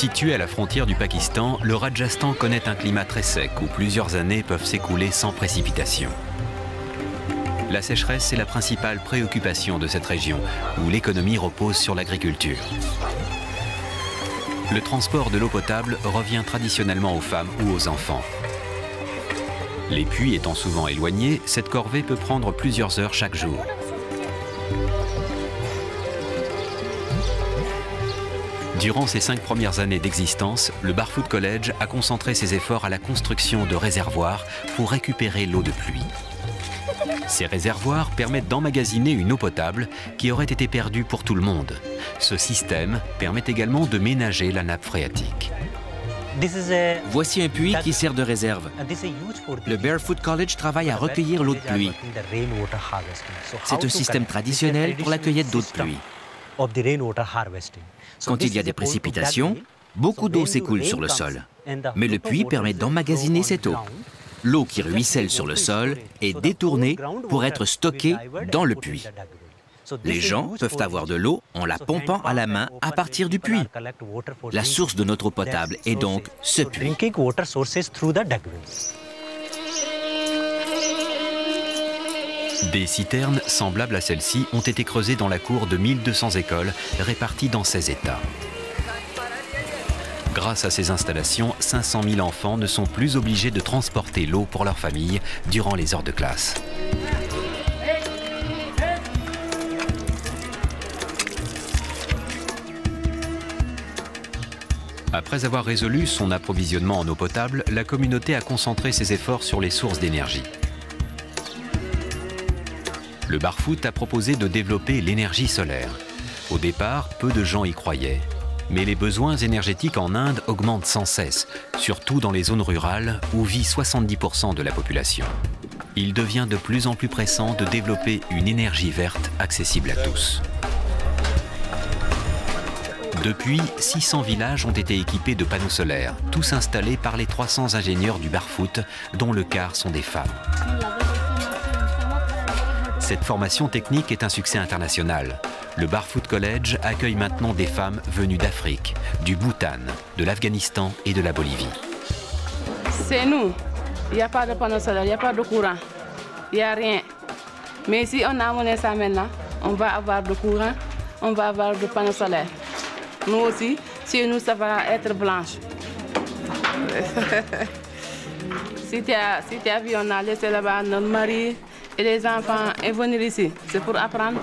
Situé à la frontière du Pakistan, le Rajasthan connaît un climat très sec où plusieurs années peuvent s'écouler sans précipitation. La sécheresse est la principale préoccupation de cette région, où l'économie repose sur l'agriculture. Le transport de l'eau potable revient traditionnellement aux femmes ou aux enfants. Les puits étant souvent éloignés, cette corvée peut prendre plusieurs heures chaque jour. Durant ses 5 premières années d'existence, le Barfoot College a concentré ses efforts à la construction de réservoirs pour récupérer l'eau de pluie. Ces réservoirs permettent d'emmagasiner une eau potable qui aurait été perdue pour tout le monde. Ce système permet également de ménager la nappe phréatique. Voici un puits qui sert de réserve. Le Barfoot College travaille à recueillir l'eau de pluie. C'est un système traditionnel pour la cueillette d'eau de pluie. Quand il y a des précipitations, beaucoup d'eau s'écoule sur le sol. Mais le puits permet d'emmagasiner cette eau. L'eau qui ruisselle sur le sol est détournée pour être stockée dans le puits. Les gens peuvent avoir de l'eau en la pompant à la main à partir du puits. La source de notre eau potable est donc ce puits. Des citernes semblables à celle-ci ont été creusées dans la cour de 1200 écoles réparties dans 16 États. Grâce à ces installations, 500 000 enfants ne sont plus obligés de transporter l'eau pour leur famille durant les heures de classe. Après avoir résolu son approvisionnement en eau potable, la communauté a concentré ses efforts sur les sources d'énergie. Le Barfoot a proposé de développer l'énergie solaire. Au départ, peu de gens y croyaient. Mais les besoins énergétiques en Inde augmentent sans cesse, surtout dans les zones rurales où vit 70% de la population. Il devient de plus en plus pressant de développer une énergie verte accessible à tous. Depuis, 600 villages ont été équipés de panneaux solaires, tous installés par les 300 ingénieurs du Barfoot, dont le quart sont des femmes. Cette formation technique est un succès international. Le Barfoot College accueille maintenant des femmes venues d'Afrique, du Bhoutan, de l'Afghanistan et de la Bolivie. C'est nous. Il n'y a pas de panneau solaire, il n'y a pas de courant, il n'y a rien. Mais si on a amené ça maintenant, on va avoir de courant, on va avoir de panneaux solaires. Nous aussi, chez nous, ça va être blanche. Si tu as vu, on a laissé là-bas notre mari et les enfants et venir ici. C'est pour apprendre.